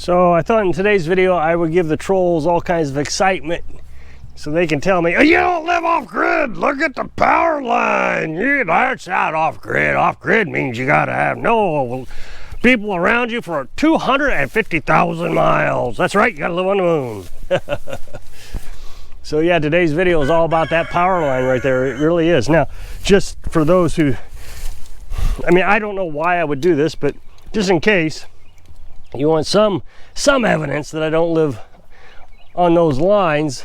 So I thought in today's video I would give the trolls all kinds of excitement so they can tell me, oh, you don't live off grid, look at the power line. Yeah, that's not off grid. Off grid means you gotta have no people around you for 250,000 miles. That's right, you gotta live on the moon. So yeah, today's video is all about that power line right there. It really is. Now, just for those who, I mean, I don't know why I would do this, but just in case you want some evidence that I don't live on those lines,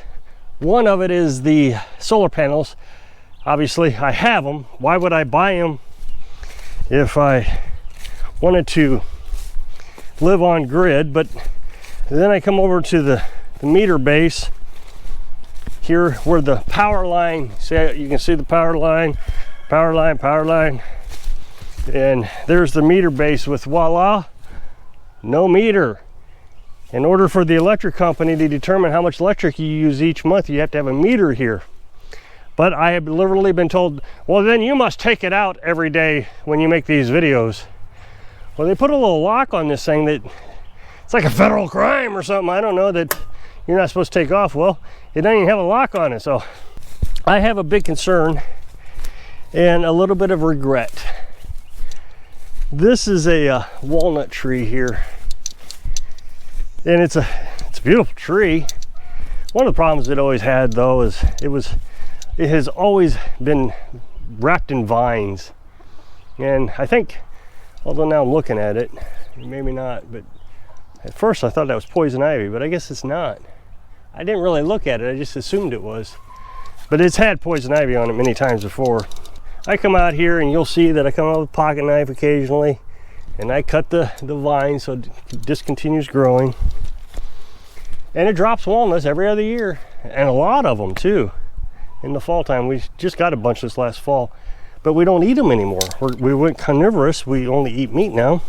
one of it is the solar panels. Obviously, I have them. Why would I buy them if I wanted to live on grid? But then I come over to the meter base here where the power line, see, you can see the power line, and there's the meter base with voila, no meter. In order for the electric company to determine how much electric you use each month, you have to have a meter here. But I have literally been told, well, then you must take it out every day when you make these videos. Well, they put a little lock on this thing that it's like a federal crime or something. I don't know, that you're not supposed to take off. Well, it doesn't even have a lock on it. So I have a big concern and a little bit of regret. This is a walnut tree here. And it's a beautiful tree. One of the problems it always had, though, is it has always been wrapped in vines. And I think, although now I'm looking at it, maybe not, but at first I thought that was poison ivy, but I guess it's not. I didn't really look at it, I just assumed it was. But it's had poison ivy on it many times before. I come out here and you'll see that I come out with a pocket knife occasionally, and I cut the vine so it just continues growing. And it drops walnuts every other year, and a lot of them too. In the fall time, we just got a bunch this last fall, but we don't eat them anymore. We went carnivorous, we only eat meat now.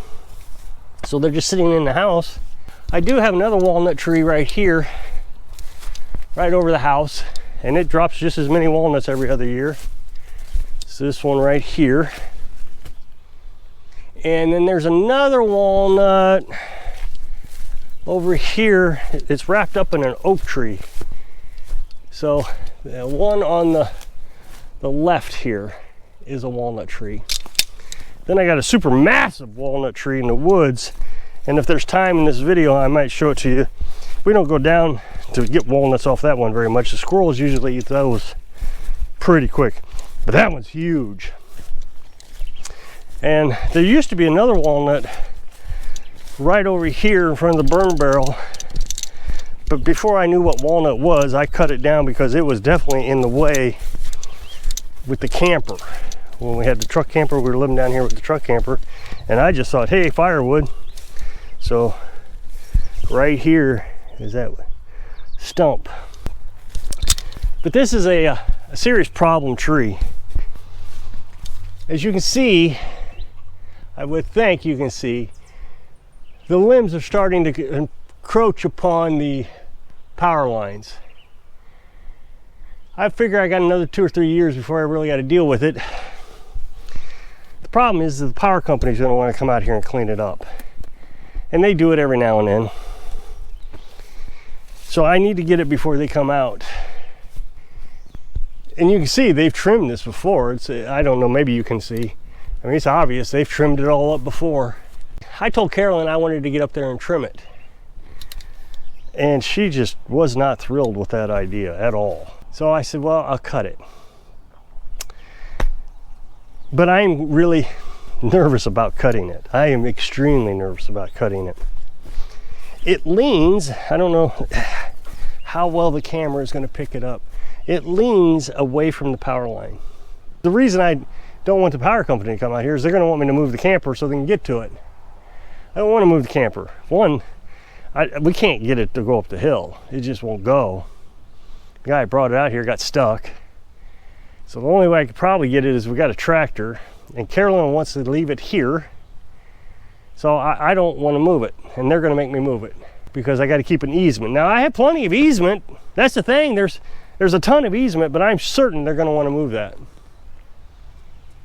So they're just sitting in the house. I do have another walnut tree right here, right over the house, and it drops just as many walnuts every other year. It's this one right here. And then there's another walnut over here. It's wrapped up in an oak tree. So the one on the left here is a walnut tree. Then I got a super massive walnut tree in the woods. And if there's time in this video, I might show it to you. We don't go down to get walnuts off that one very much. The squirrels usually eat those pretty quick. But that one's huge. And there used to be another walnut right over here in front of the burn barrel. But before I knew what walnut was, I cut it down because it was definitely in the way with the camper. When we had the truck camper, we were living down here with the truck camper. And I just thought, hey, firewood. So right here is that stump. But this is a serious problem tree. As you can see, I would think you can see, the limbs are starting to encroach upon the power lines. I figure I got another 2 or 3 years before I really got to deal with it. The problem is that the power company's going to want to come out here and clean it up. And they do it every now and then. So I need to get it before they come out. And you can see they've trimmed this before. I don't know, maybe you can see. I mean, it's obvious they've trimmed it all up before. I told Carolyn I wanted to get up there and trim it. And she just was not thrilled with that idea at all. So I said, well, I'll cut it. But I'm really nervous about cutting it. I am extremely nervous about cutting it. It leans, I don't know how well the camera is going to pick it up. It leans away from the power line. The reason I don't want the power company to come out here is they're going to want me to move the camper so they can get to it. I don't want to move the camper. One, we can't get it to go up the hill. It just won't go. The guy who brought it out here got stuck. So the only way I could probably get it is we got a tractor, and Carolyn wants to leave it here. So I don't want to move it, and they're going to make me move it because I got to keep an easement. Now I have plenty of easement. That's the thing. There's a ton of easement, but I'm certain they're going to want to move that.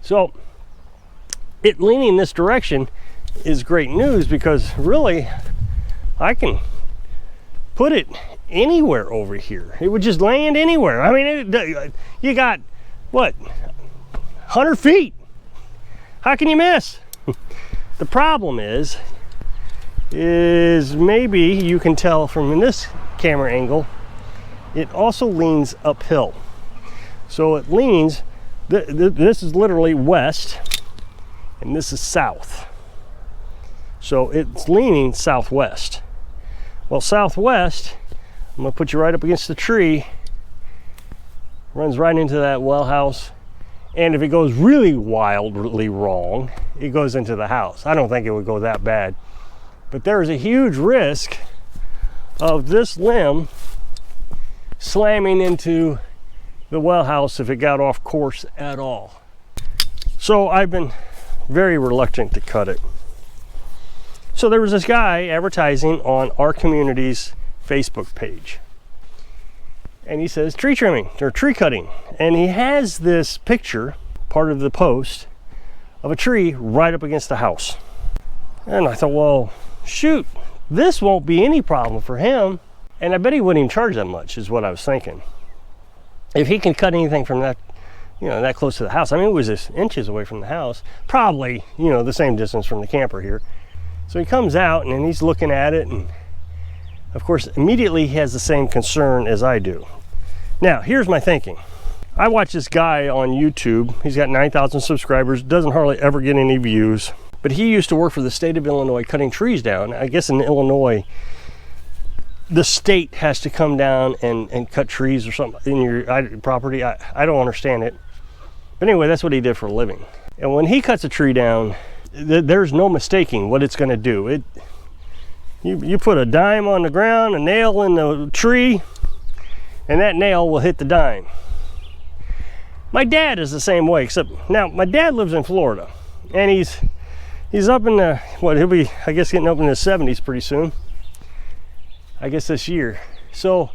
So it leaning this direction is great news because really I can put it anywhere over here. It would just land anywhere. I mean, you got, what, 100 feet? How can you miss? The problem is maybe you can tell from this camera angle, it also leans uphill. So it leans, this is literally west, and this is south. So it's leaning southwest. Well, southwest, I'm gonna put you right up against the tree, runs right into that well house, and if it goes really wildly wrong, it goes into the house. I don't think it would go that bad, but there's a huge risk of this limb slamming into the well house if it got off course at all. So I've been very reluctant to cut it. So there was this guy advertising on our community's Facebook page, and he says tree trimming or tree cutting, and he has this picture, part of the post, of a tree right up against the house. And I thought, well, shoot, this won't be any problem for him, and I bet he wouldn't even charge that much, is what I was thinking. If he can cut anything from that, you know, that close to the house. I mean, it was just inches away from the house, probably, you know, the same distance from the camper here. So he comes out and he's looking at it, and of course immediately he has the same concern as I do. Now here's my thinking. I watch this guy on YouTube. He's got 9,000 subscribers, doesn't hardly ever get any views, but he used to work for the state of Illinois cutting trees down. I guess in Illinois the state has to come down and cut trees or something in your property. I don't understand it, but anyway, that's what he did for a living. And when he cuts a tree down, there's no mistaking what it's going to do. You put a dime on the ground, a nail in the tree, and that nail will hit the dime. My dad is the same way, except now my dad lives in Florida, and he's up in the, what, he'll be, I guess, getting up in his 70s pretty soon, I guess this year. So,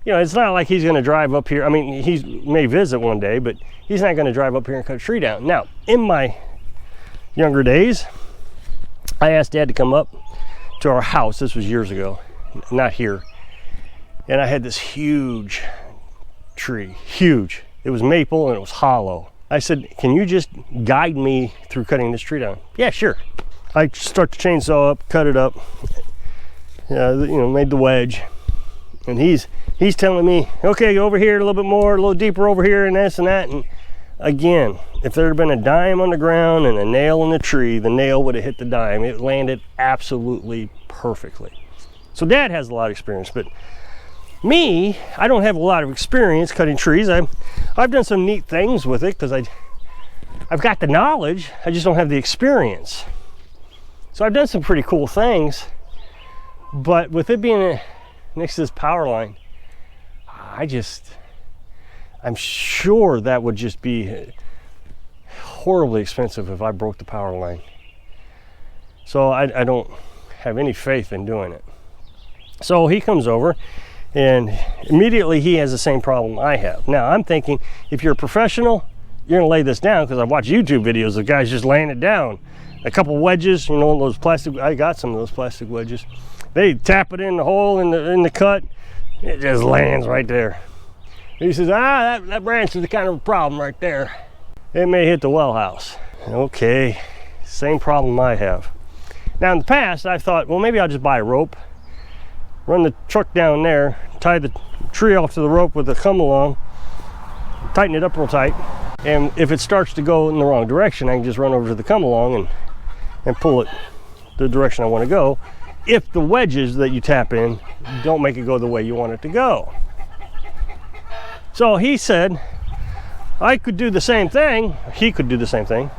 you know, it's not like he's going to drive up here. I mean, he may visit one day, but he's not going to drive up here and cut a tree down. Now, in my younger days, I asked Dad to come up to our house. This was years ago, not here. And I had this huge tree, huge. It was maple and it was hollow. I said, can you just guide me through cutting this tree down? Yeah, sure. I start the chainsaw up, cut it up, you know, made the wedge. And he's telling me, okay, go over here a little bit more, a little deeper over here, and this and that. And again, if there had been a dime on the ground and a nail in the tree, the nail would have hit the dime. It landed absolutely perfectly. So Dad has a lot of experience, but me, I don't have a lot of experience cutting trees. I've done some neat things with it because I've got the knowledge, I just don't have the experience. So I've done some pretty cool things, but with it being next to this power line, I'm sure that would just be horribly expensive if I broke the power line. So I don't have any faith in doing it. So he comes over, and immediately he has the same problem I have. Now I'm thinking, if you're a professional, you're gonna lay this down, because I've watched YouTube videos of guys just laying it down. A couple wedges, you know, those plastic, I got some of those plastic wedges. They tap it in the hole in the cut, it just lands right there. He says, that branch is the kind of a problem right there. It may hit the well house. Okay, same problem I have. Now in the past, I thought, well, maybe I'll just buy a rope, run the truck down there, tie the tree off to the rope with a come along, tighten it up real tight, and if it starts to go in the wrong direction, I can just run over to the come along and pull it the direction I want to go, if the wedges that you tap in don't make it go the way you want it to go. So he said I could do the same thing, he could do the same thing,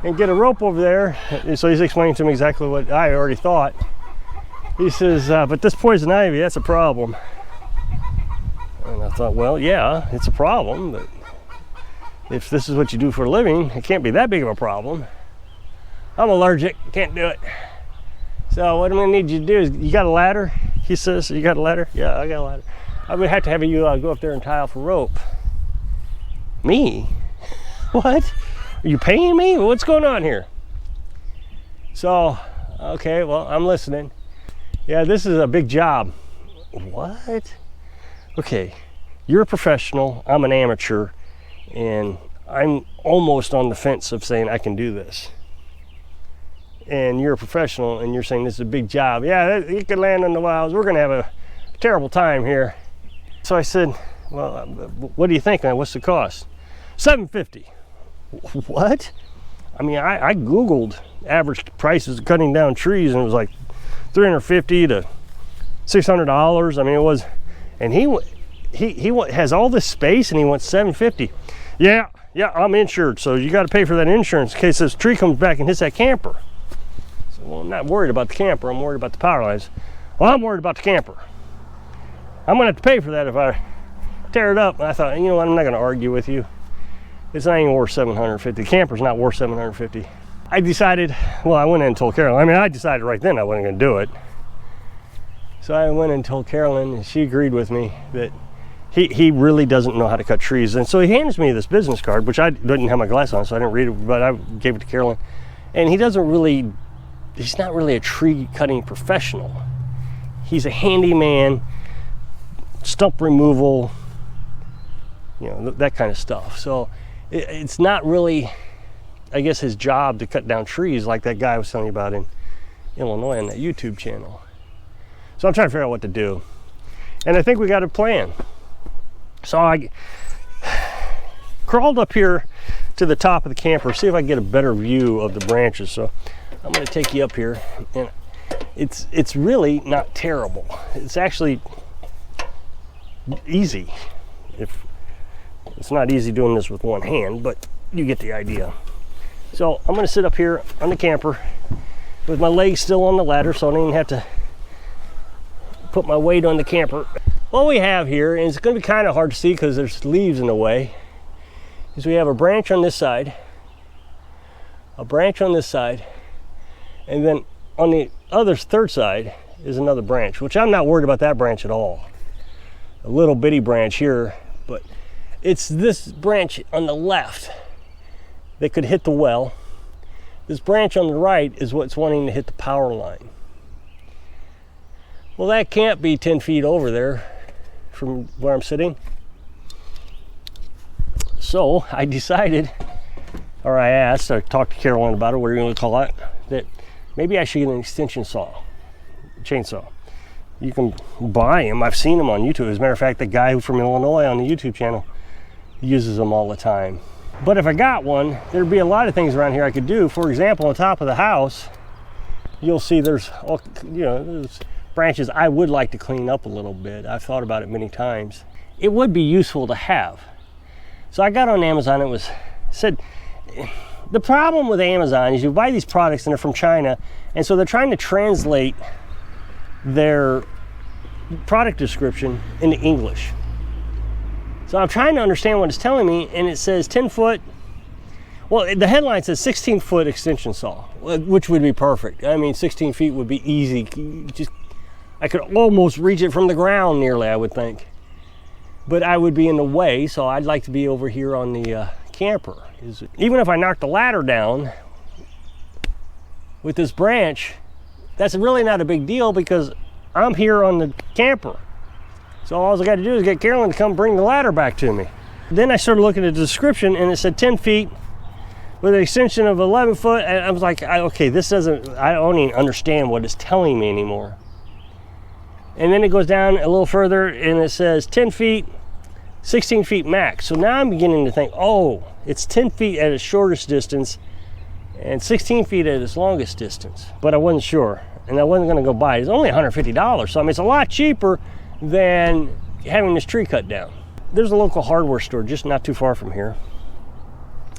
and get a rope over there. So he's explaining to me exactly what I already thought. He says, but this poison ivy, that's a problem. And I thought, well, yeah, it's a problem, but if this is what you do for a living, it can't be that big of a problem. I'm allergic, can't do it. So what I'm gonna need you to do is, you got a ladder? He says, you got a ladder? Yeah, I got a ladder. I would have to have you go up there and tie off a rope. Me? What? Are you paying me? What's going on here? So, okay, well, I'm listening. Yeah, this is a big job. What? Okay, you're a professional, I'm an amateur, and I'm almost on the fence of saying I can do this. And you're a professional and you're saying this is a big job. Yeah, you could land in the wilds. We're gonna have a terrible time here. So I said, well, what do you think, man? What's the cost? $750. What? I mean, I Googled average prices of cutting down trees, and it was like $350 to $600. I mean, it was, and he has all this space and he wants $750. Yeah, I'm insured, so you got to pay for that insurance in case this tree comes back and hits that camper. So, well, I'm not worried about the camper, I'm worried about the power lines. Well, I'm worried about the camper. I'm gonna have to pay for that if I tear it up. And I thought, you know what, I'm not gonna argue with you. It's not even worth $750. The camper's not worth $750. I decided, well, I went in and told Carolyn. I mean, I decided right then I wasn't gonna do it. So I went and told Carolyn, and she agreed with me that he really doesn't know how to cut trees. And so he hands me this business card, which I didn't have my glass on, so I didn't read it, but I gave it to Carolyn. And he's not really a tree cutting professional. He's a handyman, stump removal, you know, that kind of stuff. So it's not really, I guess, his job to cut down trees like that guy I was telling you about in Illinois on that YouTube channel. So I'm trying to figure out what to do. And I think we got a plan. So I crawled up here to the top of the camper, see if I can get a better view of the branches. So I'm gonna take you up here, and it's really not terrible. It's actually easy. If it's not easy doing this with one hand, but you get the idea. So I'm gonna sit up here on the camper with my legs still on the ladder, so I don't even have to put my weight on the camper. What we have here, and it's going to be kind of hard to see because there's leaves in the way, is we have a branch on this side, a branch on this side, and then on the other third side is another branch, which I'm not worried about that branch at all. A little bitty branch here, but it's this branch on the left that could hit the well. This branch on the right is what's wanting to hit the power line. Well, that can't be 10 feet over there from where I'm sitting. So I decided, or I talked to Carolyn about it, what are you going to call it, that maybe I should get an extension chainsaw. You can buy them. I've seen them on YouTube. As a matter of fact, the guy from Illinois on the YouTube channel uses them all the time. But if I got one, there'd be a lot of things around here I could do. For example, on top of the house, you'll see there's branches I would like to clean up a little bit. I've thought about it many times. It would be useful to have. So I got on Amazon, said, the problem with Amazon is you buy these products and they're from China, and so they're trying to translate their product description into English. So I'm trying to understand what it's telling me, and it says 10 foot, well, the headline says 16-foot extension saw, which would be perfect. I mean, 16 feet would be easy. I could almost reach it from the ground nearly, I would think. But I would be in the way, so I'd like to be over here on the camper. Even if I knock the ladder down with this branch, that's really not a big deal because I'm here on the camper. So all I got to do is get Carolyn to come bring the ladder back to me. Then I started looking at the description, and it said 10 feet with an extension of 11 foot. And I was like, okay, I don't even understand what it's telling me anymore. And then it goes down a little further, and it says 10 feet, 16 feet max. So now I'm beginning to think, oh, it's 10 feet at its shortest distance and 16 feet at its longest distance. But I wasn't sure, and I wasn't going to go buy it. It's only $150, so I mean, it's a lot cheaper than having this tree cut down. There's a local hardware store just not too far from here,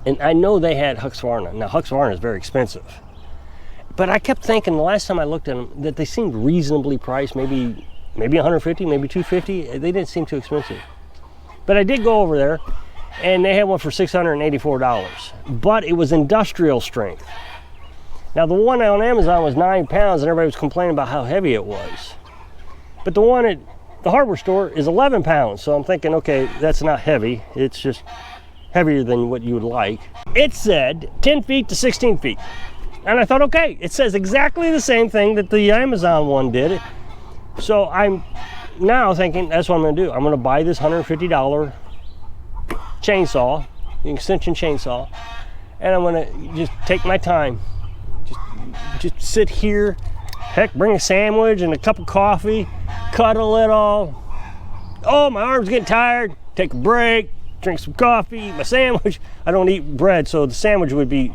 and I know they had Husqvarna. Now, Husqvarna is very expensive, but I kept thinking the last time I looked at them that they seemed reasonably priced, maybe $150, maybe $250. They didn't seem too expensive. But I did go over there, and they had one for $684, but it was industrial strength. Now, the one on Amazon was 9 pounds, and everybody was complaining about how heavy it was. But the one at the hardware store is 11 pounds, so I'm thinking, okay, that's not heavy. It's just heavier than what you would like. It said 10 feet to 16 feet. And I thought, okay, it says exactly the same thing that the Amazon one did. So I'm now thinking, that's what I'm gonna do. I'm gonna buy this $150 chainsaw, the extension chainsaw, and I'm gonna just take my time. Just sit here, heck, bring a sandwich and a cup of coffee, cuddle it all. Oh, my arm's getting tired. Take a break, drink some coffee, eat my sandwich. I don't eat bread, so the sandwich would be,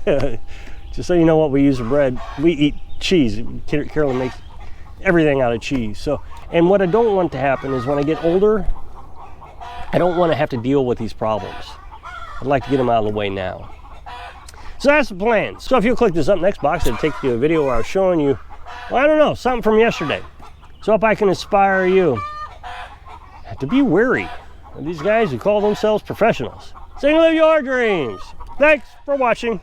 just so you know what we use for bread, we eat cheese. Carolyn makes everything out of cheese. So, and what I don't want to happen is when I get older, I don't want to have to deal with these problems. I'd like to get them out of the way now. So that's the plan. So if you'll click this up next box, it'll take you to a video where I was showing you, well, I don't know, something from yesterday. So if I can inspire you to be wary of these guys who call themselves professionals, so you can live your dreams. Thanks for watching.